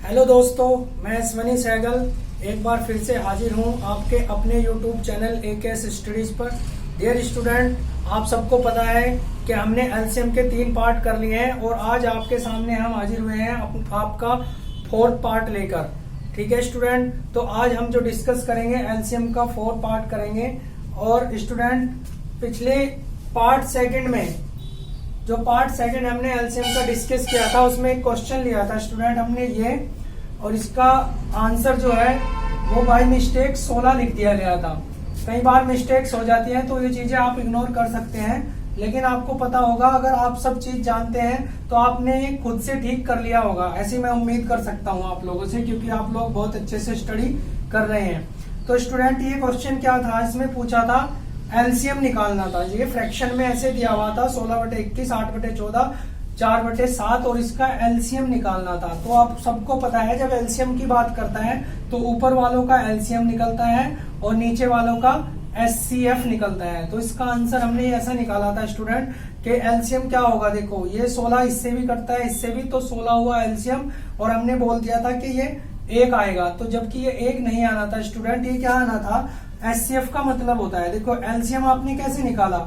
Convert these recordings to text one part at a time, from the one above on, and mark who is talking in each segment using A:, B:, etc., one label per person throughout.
A: Hello दोस्तों, मैं स्वनी सहगल एक बार फिर से हाजिर हूं आपके अपने यूट्यूब चैनल AKS स्टडीज पर। डियर स्टूडेंट, आप सबको पता है कि हमने एलसीएम के 3 पार्ट कर लिए हैं और आज आपके सामने हम हाजिर हुए हैं आपका 4th पार्ट लेकर। ठीक है स्टूडेंट, तो आज हम जो डिस्कस करेंगे एलसीएम का 4 पार्ट करेंगे। और स्टूडेंट, पिछले पार्ट सेकंड में जो पार्ट सेकंड हमने एलसीएम का डिस्कस किया था उसमें एक क्वेश्चन लिया था स्टूडेंट हमने ये, और इसका आंसर जो है वो बाय मिस्टेक 16 लिख दिया गया था। कई बार मिस्टेक्स हो जाती हैं तो ये चीजें आप इग्नोर कर सकते हैं, लेकिन आपको पता होगा अगर आप सब चीज जानते हैं तो आपने खुद से ठीक कर लिया होगा, ऐसी मैं उम्मीद कर सकता हूँ आप लोगों से, क्योंकि आप लोग बहुत अच्छे से स्टडी कर रहे हैं। तो स्टूडेंट, ये क्वेश्चन क्या था, इसमें पूछा था एलसीएम निकालना था। ये फ्रैक्शन में ऐसे दिया हुआ था 16/21, 8/14, 4/7 और इसका एलसीएम निकालना था। तो आप सबको पता है जब एलसीएम की बात करता है तो ऊपर वालों का एलसीएम निकलता है और नीचे वालों का एचसीएफ निकलता है। तो इसका आंसर हमने ऐसा निकाला था स्टूडेंट कि एलसीएम क्या होगा। देखो ये 16 इससे भी कटता है इससे भी, तो 16 हुआ एलसीएम और हमने बोल दिया था कि ये 1 आएगा। तो जबकि ये 1 नहीं आना था स्टूडेंट, ये क्या आना था, एचसीएफ का मतलब होता है, देखो एलसीएम आपने कैसे निकाला,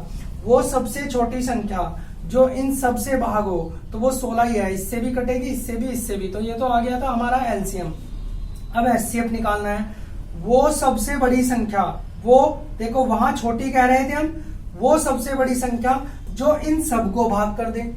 A: वो सबसे छोटी संख्या जो इन सब से भाग हो, तो वो 16 ही है, इससे भी कटेगी इससे भी, तो ये तो आ गया था हमारा एलसीएम। अब एचसीएफ निकालना है, वो सबसे बड़ी संख्या, वो देखो वहां छोटी कह रहे थे हम, वो सबसे बड़ी संख्या जो इन सबको भाग कर दे।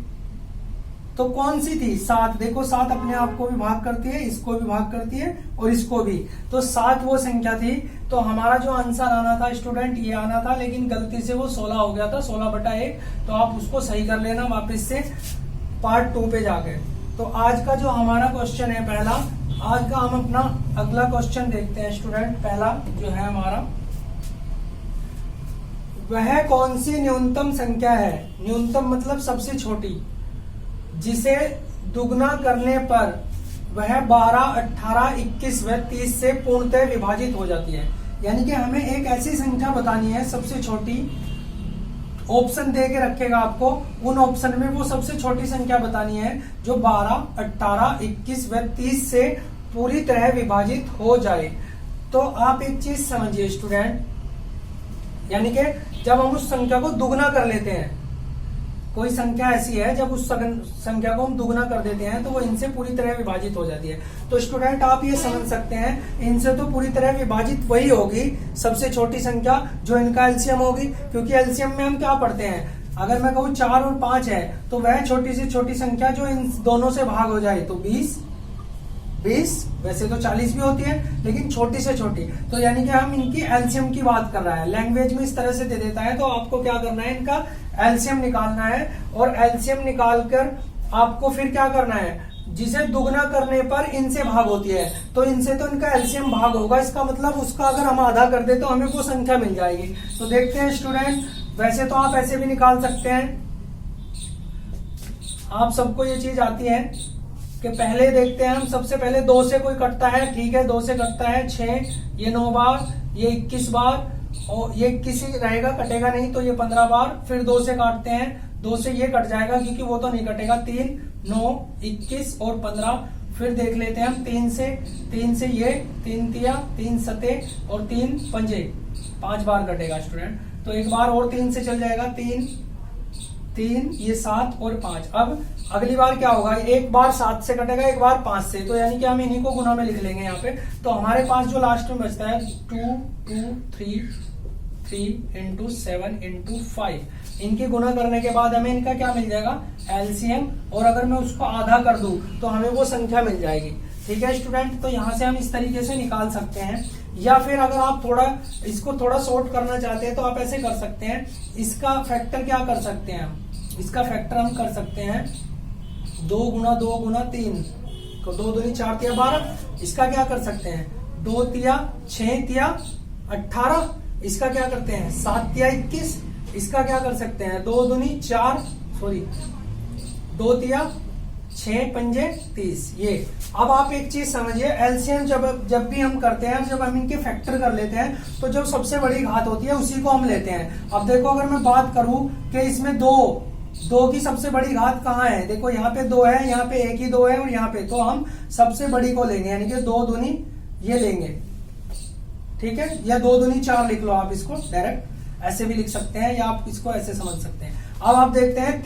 A: तो कौन सी थी, 7। देखो 7 अपने आप को भी भाग करती है, इसको भी भाग करती है और इसको भी, तो 7 वो संख्या थी। तो हमारा जो आंसर आना था स्टूडेंट ये आना था, लेकिन गलती से वो 16 हो गया था, 16/1। तो आप उसको सही कर लेना वापस से पार्ट 2 पे जाके। तो आज का जो हमारा क्वेश्चन है पहला, आज का हम अपना अगला क्वेश्चन देखते हैं स्टूडेंट। पहला जो है हमारा, वह कौन सी न्यूनतम संख्या है, न्यूनतम मतलब सबसे छोटी, जिसे दुगना करने पर वह 12, 18, 21 व 30 से पूर्णतः विभाजित हो जाती है। यानी कि हमें एक ऐसी संख्या बतानी है सबसे छोटी, ऑप्शन दे के रखेगा आपको, उन ऑप्शन में वो सबसे छोटी संख्या बतानी है जो 12, 18, 21 व 30 से पूरी तरह विभाजित हो जाए। तो आप एक चीज समझिए स्टूडेंट, यानी कि जब हम उस संख्या को दुगना कर लेते हैं, कोई संख्या ऐसी है जब उस संख्या को हम दुगना कर देते हैं तो वो इनसे पूरी तरह विभाजित हो जाती है। तो स्टूडेंट आप ये समझ सकते हैं इनसे तो पूरी तरह विभाजित वही होगी सबसे छोटी संख्या जो इनका एलसीएम होगी, क्योंकि एलसीएम में हम क्या पढ़ते हैं, अगर मैं कहूँ 4 और 5 है तो वह छोटी से छोटी संख्या जो इन दोनों से भाग हो जाए, तो 20, वैसे तो 40 भी होती है लेकिन छोटी से छोटी। तो यानी कि हम इनकी एलसीएम की बात कर रहा है, लैंग्वेज में इस तरह से दे देता है। तो आपको क्या करना है, इनका एलसीएम निकालना है, और एलसीएम निकालकर आपको फिर क्या करना है, जिसे दुगना करने पर इनसे भाग होती है, तो इनसे तो इनका एलसीएम भाग होगा, इसका मतलब उसका अगर हम आधा कर दे तो हमें वो संख्या मिल जाएगी। तो देखते हैं स्टूडेंट, वैसे तो आप ऐसे भी निकाल सकते हैं, आप सबको ये चीज आती है कि पहले देखते हैं हम, सबसे पहले 2 से कोई कटता है, ठीक है 2 से कटता है 6, ये 9 बार, ये 21 बार, और ये 21 ही रहेगा, कटेगा नहीं, तो ये 15 बार। फिर 2 से काटते हैं, 2 से ये कट जाएगा क्योंकि वो तो नहीं कटेगा, 3, 9, 21 और 15। फिर देख लेते हैं हम 3 से ये 3 तिया, 3 सते और 3 पंजे, 5 बार कटेगा स्टूडेंट। तो एक बार और 3 से चल जाएगा, 3, ये 7 और 5। अब अगली बार क्या होगा, एक बार 7 से कटेगा, एक बार 5 से, तो यानी कि हम इन्हीं को गुना में लिख लेंगे यहाँ पे। तो हमारे पास जो लास्ट में बचता है 2, 2, 3 इंटू 7 इंटू 5, इनकी गुना करने के बाद हमें इनका क्या मिल जाएगा, एलसीएम, और अगर मैं उसको आधा कर दूं तो हमें वो संख्या मिल जाएगी। ठीक है स्टूडेंट, तो यहाँ से हम इस तरीके से निकाल सकते हैं, या फिर अगर आप इसको थोड़ा शॉर्ट करना चाहते हैं तो आप ऐसे कर सकते हैं, इसका फैक्टर क्या कर सकते हैं हम, इसका फैक्टर हम कर सकते हैं 2 गुना 2 गुना 3, तो 2 दूनी 4 तिया 12। इसका क्या कर सकते हैं, 2 तिया 6 तिया 18। इसका क्या करते हैं 7 तिया 21। इसका क्या कर सकते हैं 2 दूनी 4, 2 तिया 6 पंजे 30। ये अब आप एक चीज समझिए, एलसीएम जब भी हम करते हैं, जब हम इनके फैक्टर कर लेते हैं तो जो सबसे बड़ी घात होती है उसी को हम लेते हैं। अब देखो अगर मैं बात करूं कि इसमें 2 2 की सबसे बड़ी घात कहाँ है, देखो यहाँ पे 2 है, यहाँ पे 1 ही 2 है और यहाँ पे, तो हम सबसे बड़ी को लेंगे, यानी कि 2 दूनी ये लेंगे, ठीक है, या 2 दूनी 4 लिख लो आप, इसको डायरेक्ट ऐसे भी लिख सकते हैं या आप इसको ऐसे समझ सकते हैं। अब आप देखते हैं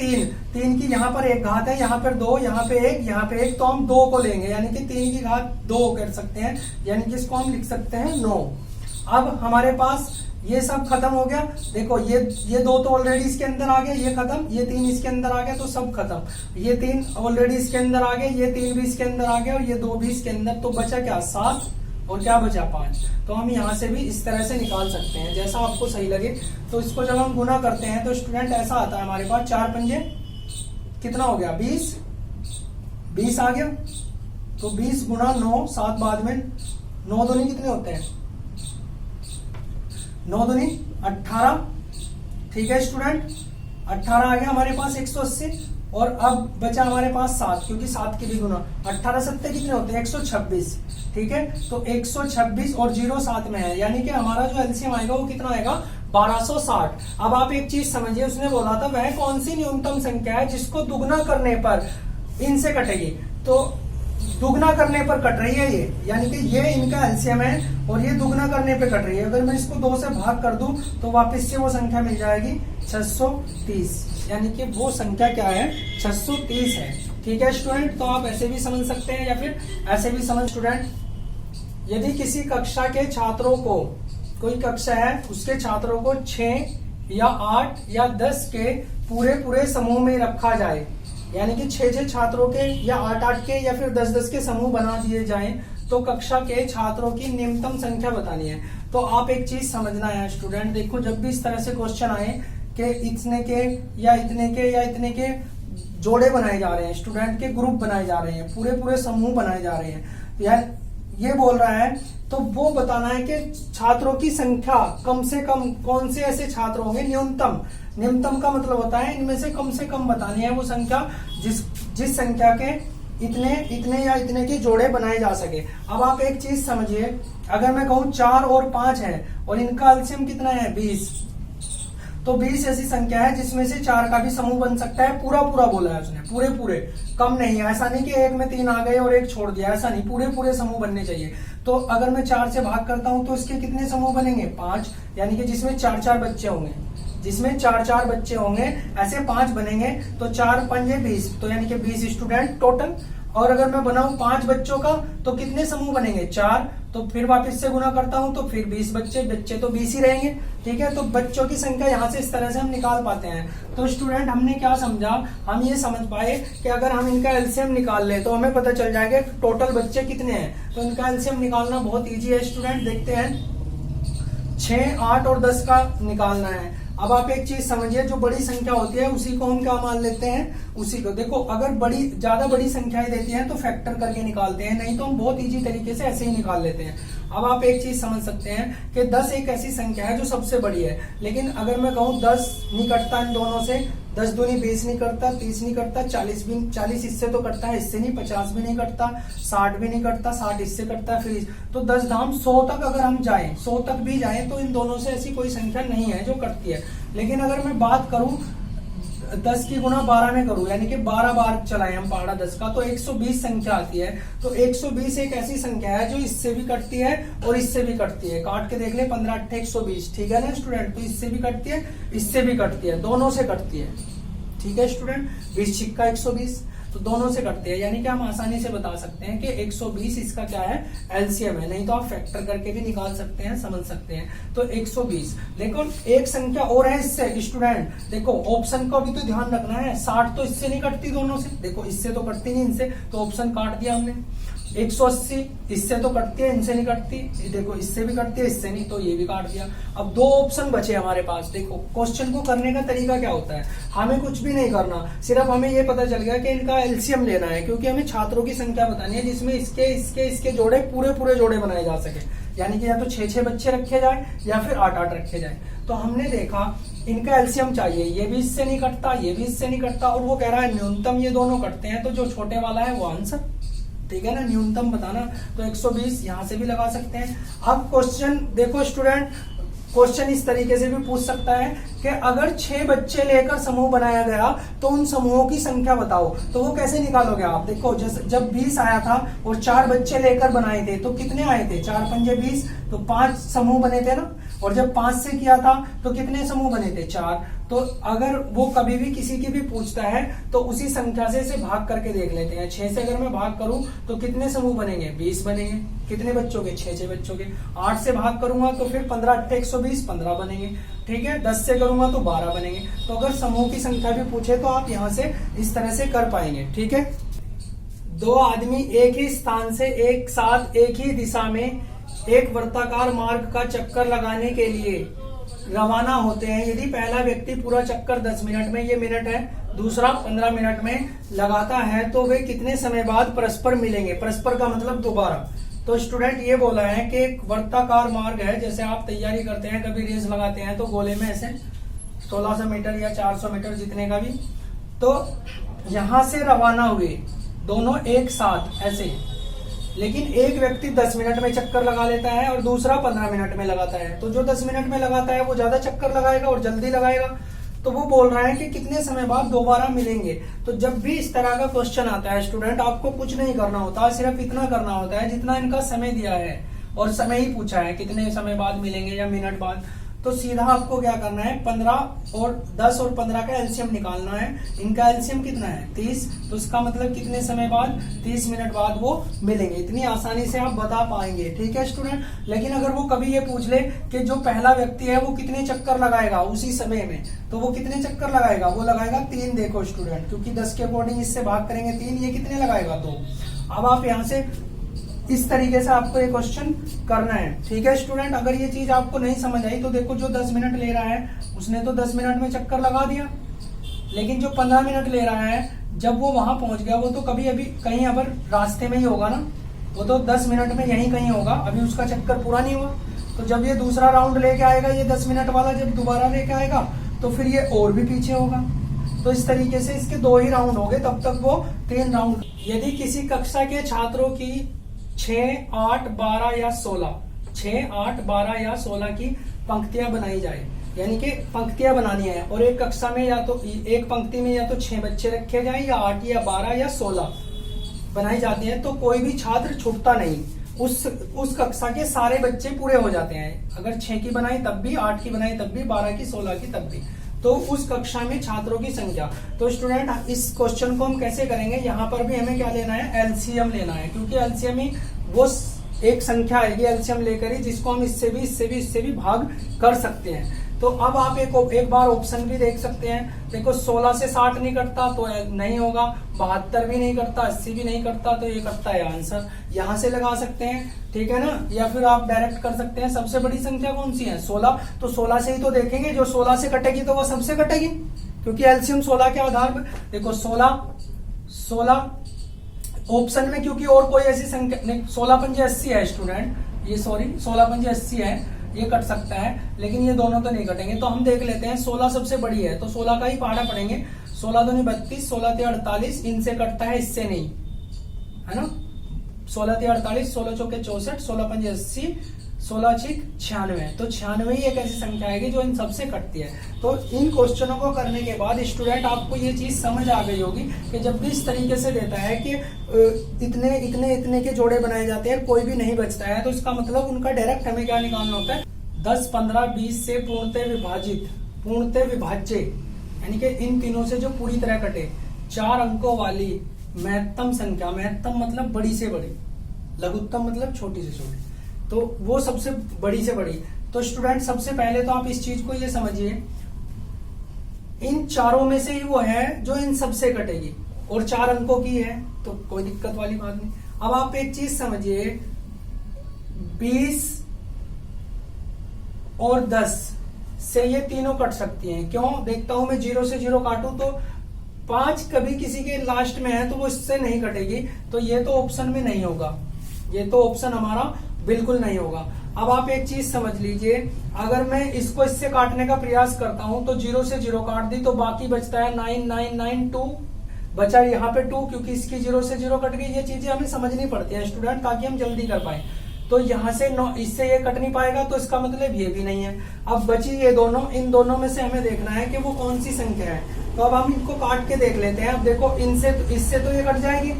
A: 3 की यहाँ पर 1 घात है, यहाँ पर 2, यहाँ पे 1, यहाँ पे 1, तो हम 2 को लेंगे, यानी कि 3 की घात 2 कर सकते हैं, यानी कि इसको हम लिख सकते हैं 9। अब हमारे पास ये सब खत्म हो गया, देखो ये 2 तो ऑलरेडी इसके अंदर आ गए, ये खत्म, ये 3 इसके अंदर आ गया, तो सब खत्म, ये 3 ऑलरेडी इसके अंदर आ गए, ये 3 भी इसके अंदर आ गया और ये 2 भी इसके अंदर, तो बचा क्या 7 और क्या बचा 5। तो हम यहाँ से भी इस तरह से निकाल सकते हैं, जैसा आपको सही लगे। तो इसको जब हम गुना करते हैं तो स्टूडेंट ऐसा आता है हमारे पास, 4 पंजे कितना हो गया 20 आ गया, तो 20 गुना 9, 7 बाद में, 9 दूनी कितने होते हैं, 9 दूनी 18, ठीक है स्टूडेंट, 18 आ गया हमारे पास 180, और अब बचा हमारे पास 7, क्योंकि 7 की भी गुना, 18 7 कितने होते हैं 126, ठीक है, तो 126 और 0 साथ में है, यानी कि हमारा जो एलसीएम आएगा वो कितना आएगा 1260। अब आप एक चीज समझिए, उसने बोला था वह कौन सी न्यूनतम संख्या है जिसको दुगना करने पर इनसे कटेगी, तो दुगना करने पर कट रही है ये, यानी कि ये इनका एलसीएम है और ये दुगना करने पे कट रही है। अगर मैं इसको 2 से भाग कर दूं तो वापस से वो संख्या मिल जाएगी 630, यानी कि वो संख्या क्या है 630 है, ठीक है स्टूडेंट। तो आप ऐसे भी समझ सकते हैं या फिर ऐसे भी समझ। स्टूडेंट, यदि किसी कक्षा के छात्रों को, कोई कक्षा है उसके छात्रों को 6 या 8 या 10 के पूरे समूह में रखा जाए, यानी कि 6 छात्रों के या 8 के या फिर 10 के समूह बना दिए जाएं, तो कक्षा के छात्रों की न्यूनतम संख्या बतानी है। तो आप एक चीज समझना है स्टूडेंट, देखो जब भी इस तरह से क्वेश्चन आए कि इतने के या इतने के या इतने के जोड़े बनाए जा रहे हैं, स्टूडेंट के ग्रुप बनाए जा रहे हैं, पूरे समूह बनाए जा रहे हैं, यार ये बोल रहा है, तो वो बताना है कि छात्रों की संख्या कम से कम कौन से ऐसे छात्र होंगे, न्यूनतम का मतलब होता है इनमें से कम बतानी है वो संख्या जिस संख्या के इतने या इतने के जोड़े बनाए जा सके। अब आप एक चीज समझिए, अगर मैं कहूं 4 और 5 है और इनका एलसीएम कितना है 20, तो 20 ऐसी संख्या है जिसमें से 4 का भी समूह बन सकता है, पूरा बोला है उसने, पूरे कम नहीं है, ऐसा नहीं कि 1 में 3 आ गए और 1 छोड़ दिया, ऐसा नहीं, पूरे समूह बनने चाहिए। तो अगर मैं 4 से भाग करता हूं तो इसके कितने समूह बनेंगे 5, यानी कि जिसमें 4 बच्चे होंगे, जिसमें 4 बच्चे होंगे, ऐसे 5 बनेंगे, तो 4 पंजे 20, तो यानी कि 20 स्टूडेंट टोटल। और अगर मैं बनाऊं 5 बच्चों का तो कितने समूह बनेंगे 4, तो फिर वापस से गुना करता हूं तो फिर 20 बच्चे तो 20 ही रहेंगे, ठीक है। तो बच्चों की संख्या यहाँ से इस तरह से हम निकाल पाते हैं। तो स्टूडेंट हमने क्या समझा, हम ये समझ पाए कि अगर हम इनका एलसीएम निकाल ले तो हमें पता चल जाएगा टोटल बच्चे कितने हैं। तो इनका एलसीएम निकालना बहुत ईजी है स्टूडेंट, देखते हैं 6, 8 और 10 का निकालना है। अब आप एक चीज समझिए, जो बड़ी संख्या होती है उसी को हम क्या मान लेते हैं, उसी को। देखो अगर ज्यादा बड़ी संख्याएं देती हैं तो फैक्टर करके निकालते हैं, नहीं तो हम बहुत इजी तरीके से ऐसे ही निकाल लेते हैं। अब आप एक चीज समझ सकते हैं कि 10 एक ऐसी संख्या है जो सबसे बड़ी है, लेकिन अगर मैं कहूँ 10 नहीं कटता इन दोनों से, 10 दूनी 20 नहीं करता, 30 नहीं करता, 40 इससे तो कटता है, इससे नहीं, 50 भी नहीं कटता, 60 भी नहीं कटता, 60 इससे कटता है, फिर तो 10 धाम 100 तक अगर हम जाएं, 100 तक भी जाएं तो इन दोनों से ऐसी कोई संख्या नहीं है जो कटती है। लेकिन अगर मैं बात करूं 10 की गुना 12 में करूं, यानी कि 12 बार चलाएं हम पहाड़ा 10 का, तो 120 संख्या आती है। तो 120 एक ऐसी संख्या है जो इससे भी कटती है और इससे भी कटती है। काट के देख ले, 15 8 120, ठीक है ना स्टूडेंट। तो इससे भी कटती है, इससे भी कटती है, दोनों से कटती है, ठीक है स्टूडेंट। 20 छिक्का 120, तो दोनों से कटती है, यानी कि हम आसानी से बता सकते हैं कि 120 इसका क्या है एलसीएम है, नहीं तो आप फैक्टर करके भी निकाल सकते हैं, समझ सकते हैं। तो 120, देखो एक संख्या और है इससे स्टूडेंट, देखो ऑप्शन का भी तो ध्यान रखना है, 60 तो इससे नहीं कटती दोनों से, देखो इससे तो कटती नहीं इनसे, तो ऑप्शन काट दिया हमने। 180 इससे तो कटती है, इनसे नहीं कटती, देखो इससे भी कटती है, इससे नहीं, तो ये भी काट दिया। अब 2 ऑप्शन बचे हमारे पास। देखो क्वेश्चन को करने का तरीका क्या होता है, हमें कुछ भी नहीं करना, सिर्फ हमें ये पता चल गया कि इनका एलसीएम लेना है, क्योंकि हमें छात्रों की संख्या बतानी है जिसमें इसके जोड़े पूरे जोड़े बनाए जा सके, यानी कि या तो 6 बच्चे रखे जाए या फिर 8 रखे जाए। तो हमने देखा इनका एलसीएम चाहिए, ये भी इससे नहीं कटता, ये भी इससे नहीं कटता, और वो कह रहा है न्यूनतम ये दोनों कटते हैं, तो जो छोटे वाला है वो आंसर, ठीक है ना, न्यूनतम बताना। तो 120 यहां से भी लगा सकते हैं। अब क्वेश्चन देखो स्टूडेंट, क्वेश्चन इस तरीके से भी पूछ सकता है कि अगर 6 बच्चे लेकर समूह बनाया गया तो उन समूहों की संख्या बताओ। तो वो कैसे निकालोगे आप? देखो जब 20 आया था और 4 बच्चे लेकर बनाए थे तो कितने आए थे? 4 पंजे 20, तो 5 समूह बने थे ना। और जब 5 से किया था तो कितने समूह बने थे? 4। तो अगर वो कभी भी किसी की भी पूछता है तो उसी संख्या से इसे भाग करके देख लेते हैं। 6 से अगर मैं भाग करूं तो कितने समूह बनेंगे? 20 बनेंगे। कितने बच्चों के? 6 बच्चों के। 8 से भाग करूंगा तो फिर 15 8 120, 15 बनेंगे। ठीक है, 10 से करूंगा तो 12 बनेंगे। तो अगर समूह की संख्या भी पूछे तो आप यहाँ से इस तरह से कर पाएंगे। ठीक है, 2 आदमी एक ही स्थान से एक साथ एक ही दिशा में एक वर्ताकार मार्ग का चक्कर लगाने के लिए रवाना होते हैं। यदि पहला व्यक्ति पूरा चक्कर 10 मिनट में, ये मिनट है, दूसरा 15 मिनट में लगाता है तो वे कितने समय बाद परस्पर मिलेंगे? परस्पर का मतलब दोबारा। तो स्टूडेंट ये बोला है कि एक वर्ताकार मार्ग है, जैसे आप तैयारी करते हैं, कभी रेस लगाते हैं तो गोले में ऐसे 1600 मीटर या 400 मीटर जितने का भी, तो यहां से रवाना हुए दोनों एक साथ ऐसे, लेकिन एक व्यक्ति 10 मिनट में चक्कर लगा लेता है और दूसरा 15 मिनट में लगाता है। तो जो 10 मिनट में लगाता है वो ज्यादा चक्कर लगाएगा और जल्दी लगाएगा। तो वो बोल रहा है कि कितने समय बाद दोबारा मिलेंगे। तो जब भी इस तरह का क्वेश्चन आता है स्टूडेंट, आपको कुछ नहीं करना होता, सिर्फ इतना करना होता है जितना इनका समय दिया है और समय ही पूछा है कितने समय बाद मिलेंगे या मिनट बाद। तो सीधा आपको क्या करना है, 15 और 10 और 15 का एलसीएम निकालना है। इनका एलसीएम कितना है? 30। तो इसका मतलब कितने समय बाद? 30 मिनट बाद वो मिलेंगे। इतनी आसानी से आप बता पाएंगे। ठीक है स्टूडेंट, लेकिन अगर वो कभी ये पूछ ले कि जो पहला व्यक्ति है वो कितने चक्कर लगाएगा उसी समय में, तो वो कितने चक्कर लगाएगा? वो लगाएगा 3। देखो स्टूडेंट, क्योंकि 10 के अकॉर्डिंग इससे भाग करेंगे 3, ये कितने लगाएगा? 2। अब आप यहाँ से इस तरीके से आपको ये क्वेश्चन करना है। ठीक है स्टूडेंट, अगर ये चीज आपको नहीं समझ आई तो देखो, जो 10 मिनट ले रहा है उसने तो 10 मिनट में चक्कर लगा दिया, लेकिन जो 15 मिनट ले रहा है जब वो वहां पहुंच गया, वो तो कभी अभी कहीं अगर रास्ते में ही होगा ना, वो तो 10 मिनट में यहीं कहीं होगा, अभी उसका चक्कर पूरा नहीं हुआ। तो जब ये दूसरा राउंड लेके आएगा, ये 10 मिनट वाला जब दोबारा लेके आएगा तो फिर ये और भी पीछे होगा। तो इस तरीके से इसके 2 ही राउंड हो गए, तब तक वो 3 राउंड। यदि किसी कक्षा के छात्रों की 6, 8, 12 या 16, 6, 8, 12 या 16 की पंक्तियां बनाई जाए, यानी कि पंक्तियां बनानी है, और एक कक्षा में या तो एक पंक्ति में या तो 6 बच्चे रखे जाए या 8 या 12 या 16 बनाई जाती है, तो कोई भी छात्र छूटता नहीं। उस कक्षा के सारे बच्चे पूरे हो जाते हैं। अगर 6 की बनाई तब भी, 8 की बनाई तब भी, 12 की 16 की तब भी, तो उस कक्षा में छात्रों की संख्या। तो स्टूडेंट इस क्वेश्चन को हम कैसे करेंगे, यहाँ पर भी हमें क्या लेना है? एलसीएम लेना है, क्योंकि एलसीएम ही वो एक संख्या है, ये एलसीएम लेकर ही जिसको हम इससे भी भाग कर सकते हैं। तो अब आप एक बार ऑप्शन भी देख सकते हैं। देखो 16 से 60 नहीं कटता तो नहीं होगा, 72 भी नहीं करता, 80 भी नहीं करता, तो ये कटता है आंसर। यहां से लगा सकते हैं, ठीक है ना, या फिर आप डायरेक्ट कर सकते हैं। सबसे बड़ी संख्या कौन सी है? 16। तो 16 से ही तो देखेंगे, जो 16 से कटेगी तो वो सबसे कटेगी, क्योंकि एलसीएम 16 के आधार पर। देखो 16 ऑप्शन में, क्योंकि और कोई ऐसी संख्या नहीं, 16 पंजे 80 है स्टूडेंट, ये सॉरी 16 पंजे 80 है, ये कट सकता है, लेकिन ये दोनों तो नहीं कटेंगे। तो हम देख लेते हैं, 16 सबसे बड़ी है तो 16 का ही पहाड़ा पड़ेंगे। 16 दूनी 32, 16 ते 48, इनसे कटता है, इससे नहीं, है ना। 16 ते 48, 16 चौके 64, 16 पंजे 80, 16 छिक 96। तो 96 ही एक ऐसी संख्या आएगी जो इन सबसे कटती है। तो इन क्वेश्चनों को करने के बाद स्टूडेंट आपको ये चीज समझ आ गई होगी कि जब भी इस तरीके से देता है कि इतने के जोड़े बनाए जाते हैं, कोई भी नहीं बचता है, तो इसका मतलब उनका डायरेक्ट हमें क्या निकालना होता है? 10, 15, 20 से पूर्णतः विभाज्य, यानी कि इन तीनों से जो पूरी तरह कटे, 4 अंकों वाली महत्तम संख्या। महत्तम मतलब बड़ी से बड़ी, लघुत्तम मतलब छोटी से छोटी, तो वो सबसे बड़ी से बड़ी। तो स्टूडेंट सबसे पहले तो आप इस चीज को ये समझिए, इन चारों में से ही वो है जो इन सबसे कटेगी, और 4 अंकों की है, तो कोई दिक्कत वाली बात नहीं। अब आप एक चीज समझिए, 20 और 10 से ये तीनों कट सकती हैं। क्यों? देखता हूं मैं 0 से 0 काटूं तो 5 कभी किसी के लास्ट में है तो वो इससे नहीं कटेगी, तो ये तो ऑप्शन में नहीं होगा, ये तो ऑप्शन हमारा बिल्कुल नहीं होगा। अब आप एक चीज समझ लीजिए, अगर मैं इसको इससे काटने का प्रयास करता हूं तो 0 से 0 काट दी तो बाकी बचता है 9, 9, 9, 2 बचा यहाँ पे 2, क्योंकि इसकी 0 से 0 कट गई। ये चीजें हमें समझनी पड़ती है स्टूडेंट, ताकि हम जल्दी कर पाए। तो यहाँ से इससे ये कट नहीं पाएगा, तो इसका मतलब ये भी नहीं है। अब बची ये दोनों, इन दोनों में से हमें देखना है कि वो कौन सी संख्या है। तो अब हम इनको काट के देख लेते हैं। अब देखो इनसे इससे तो ये कट जाएगी,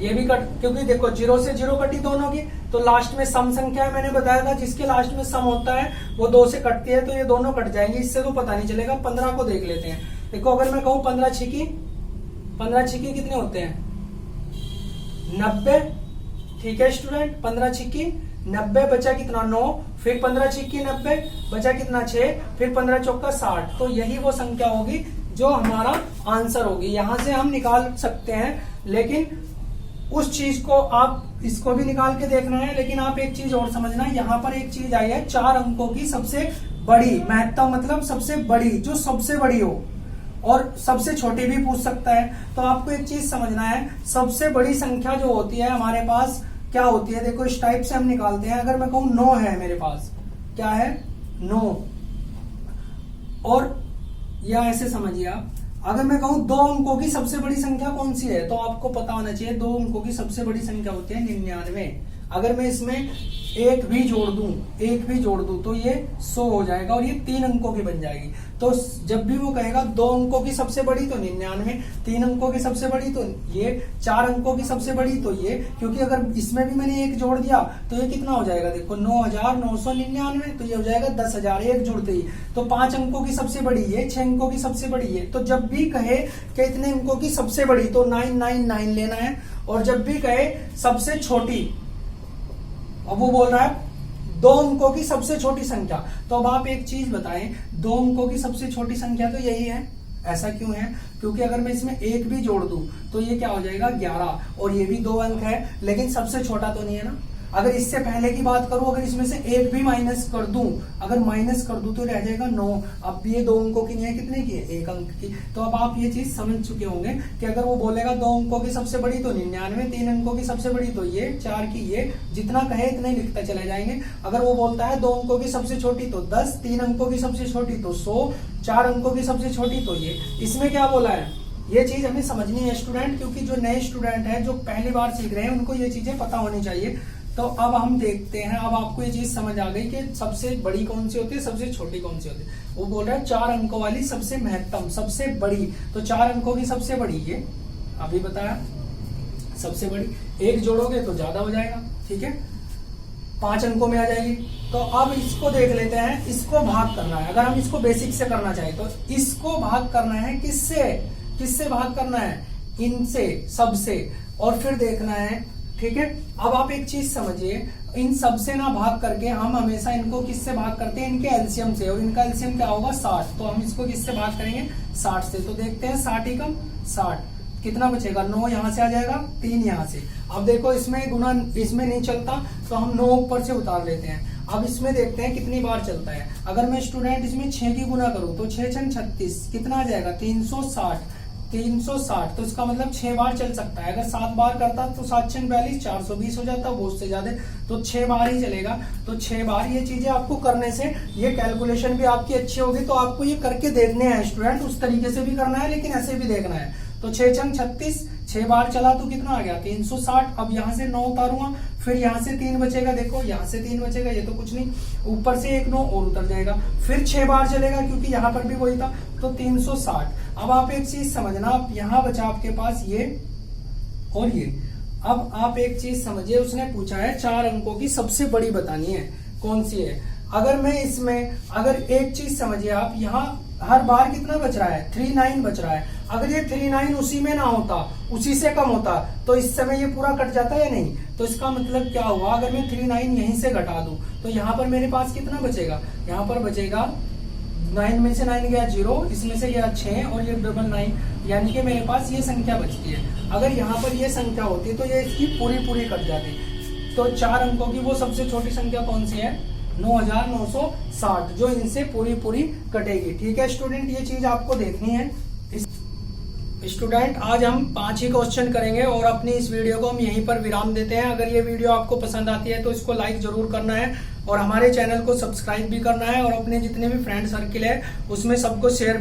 A: ये भी कट, क्योंकि देखो 0 से 0 कटी दोनों की, तो लास्ट में सम संख्या है, मैंने बताया था जिसके लास्ट में सम होता है वो 2 से कटती है, तो ये दोनों कट जाएंगे, इससे तो पता नहीं चलेगा। 15 को देख लेते हैं। देखो अगर मैं कहूँ 15 छिकी कितने होते हैं? 90। ठीक है स्टूडेंट, 15 छिकी 90, बचा कितना 9, फिर 15 छिकी 90, बचा कितना 6, फिर 15 चौका 60। तो यही वो संख्या होगी जो हमारा आंसर होगी। यहां से हम निकाल सकते हैं, लेकिन उस चीज को आप इसको भी निकाल के देखना है। लेकिन आप एक चीज और समझना, यहाँ पर एक चीज आई है 4 अंकों की सबसे बड़ी, महत्तम मतलब सबसे बड़ी, जो सबसे बड़ी हो, और सबसे छोटी भी पूछ सकता है। तो आपको एक चीज समझना है, सबसे बड़ी संख्या जो होती है हमारे पास क्या होती है, देखो इस टाइप से हम निकालते हैं। अगर मैं कहूं 9 है मेरे पास, क्या है 9, और या ऐसे समझिए आप, अगर मैं कहूं 2 अंकों की सबसे बड़ी संख्या कौन सी है, तो आपको पता होना चाहिए 2 अंकों की सबसे बड़ी संख्या होती है 99। अगर मैं इसमें एक भी जोड़ दूं तो ये 100 हो जाएगा, और ये 3 अंकों की बन जाएगी। तो जब भी वो कहेगा 2 अंकों की सबसे बड़ी तो 99, 3 अंकों की सबसे बड़ी तो ये, 4 अंकों की सबसे बड़ी तो ये, क्योंकि अगर इसमें भी मैंने एक जोड़ दिया तो ये कितना हो जाएगा, देखो 9999, तो ये हो जाएगा 10,000 एक जुड़ते ही। तो 5 अंकों की सबसे बड़ी ये, 6 अंकों की सबसे बड़ी ये। तो जब भी कहे कि इतने अंकों की सबसे बड़ी तो 999 लेना है, और जब भी कहे सबसे छोटी, अब वो बोल रहा है 2 अंकों की सबसे छोटी संख्या, तो अब आप एक चीज बताएं, 2 अंकों की सबसे छोटी संख्या तो यही है। ऐसा क्यों है? क्योंकि अगर मैं इसमें एक भी जोड़ दूं तो ये क्या हो जाएगा 11, और ये भी 2 अंक है, लेकिन सबसे छोटा तो नहीं है ना। अगर इससे पहले की बात करूं, अगर इसमें से एक भी माइनस कर दूं, तो रह जाएगा 9। अब ये 2 अंकों की नहीं है, कितने की है, 1 अंक की। तो अब आप ये चीज समझ चुके होंगे कि अगर वो बोलेगा 2 अंकों की सबसे बड़ी तो 99, 3 अंकों की सबसे बड़ी तो ये, 4 की ये, जितना कहे इतने लिखते चले जाएंगे। अगर वो बोलता है 2 अंकों की सबसे छोटी तो 10, 3 अंकों की सबसे छोटी तो 100, 4 अंकों की सबसे छोटी तो ये। इसमें क्या बोला है, ये चीज हमें समझनी है स्टूडेंट, क्योंकि जो नए स्टूडेंट है, जो पहली बार सीख रहे हैं, उनको ये चीजें पता होनी चाहिए। तो अब हम देखते हैं, अब आपको ये चीज समझ आ गई कि सबसे बड़ी कौन सी होती है, सबसे छोटी कौन सी होती है। वो बोल रहा है 4 अंकों वाली सबसे महत्तम, सबसे बड़ी, तो 4 अंकों की सबसे बड़ी ये अभी बताया सबसे बड़ी, एक जोड़ोगे तो ज्यादा हो जाएगा, ठीक है, 5 अंकों में आ जाएगी। तो अब इसको देख लेते हैं, इसको भाग करना है। अगर हम इसको बेसिक से करना चाहें तो इसको भाग करना है किससे भाग करना है, इनसे, सबसे, और फिर देखना है, ठीक है। अब आप एक चीज समझिए, इन सब से ना भाग करके हम हमेशा इनको किससे भाग करते हैं, इनके एलसीएम से, और इनका एलसीएम क्या होगा 60। तो हम इसको किससे भाग करेंगे 60 से। तो देखते हैं 60 ही कम 60, कितना बचेगा 9 यहाँ से आ जाएगा, 3 यहाँ से। अब देखो इसमें गुना इसमें नहीं चलता, तो हम 9 ऊपर से उतार लेते हैं। अब इसमें देखते हैं कितनी बार चलता है। अगर मैं स्टूडेंट इसमें 6 की गुना करूं तो 6 6 36, कितना आ जाएगा 360। तो इसका मतलब 6 बार चल सकता है। अगर 7 बार करता तो 7 6 42, 420 हो जाता, बहुत से ज्यादा, तो 6 बार ही चलेगा। तो 6 बार ये चीजें आपको करने से ये कैलकुलेशन भी आपकी अच्छी होगी। तो आपको ये करके देखने हैं स्टूडेंट, उस तरीके से भी करना है, लेकिन ऐसे भी देखना है। तो 6 6 36, 6 बार चला तो कितना आ गया 360। अब यहाँ से 9 उतारूंगा, फिर यहाँ से 3 बचेगा, देखो यहाँ से 3 बचेगा, ये तो कुछ नहीं, ऊपर से एक 9 और उतर जाएगा, फिर 6 बार चलेगा क्योंकि यहाँ पर भी वही था, तो 360। अब आप एक चीज समझना, आप यहाँ बचा आपके पास ये और ये। अब आप एक चीज समझिए, उसने पूछा है 4 अंकों की सबसे बड़ी बतानी है, कौन सी है। अगर मैं इसमें, अगर एक चीज समझिए आप, यहाँ हर बार कितना बच रहा है 39 बच रहा है। अगर ये 39 उसी में ना होता, उसी से कम होता, तो इस समय ये पूरा कट जाता या नहीं। तो इसका मतलब क्या हुआ, अगर मैं 39 यहीं से घटा दूं तो यहाँ पर मेरे पास कितना बचेगा, यहाँ पर बचेगा 9 में से 9 गया 0, इसमें से गया 6 और ये 99, यानी कि मेरे पास ये संख्या बचती है। अगर यहाँ पर ये संख्या होती तो ये इसकी पूरी कट जाती। तो 4 अंकों की वो सबसे छोटी संख्या कौन सी है 9960, जो इनसे पूरी कटेगी। ठीक है स्टूडेंट, ये चीज आपको देखनी है। स्टूडेंट आज हम 5 ही क्वेश्चन करेंगे और अपनी इस वीडियो को हम यहीं पर विराम देते हैं। अगर ये वीडियो आपको पसंद आती है तो इसको लाइक जरूर करना है और हमारे चैनल को सब्सक्राइब भी करना है और अपने जितने भी फ्रेंड सर्किल है उसमें सबको शेयर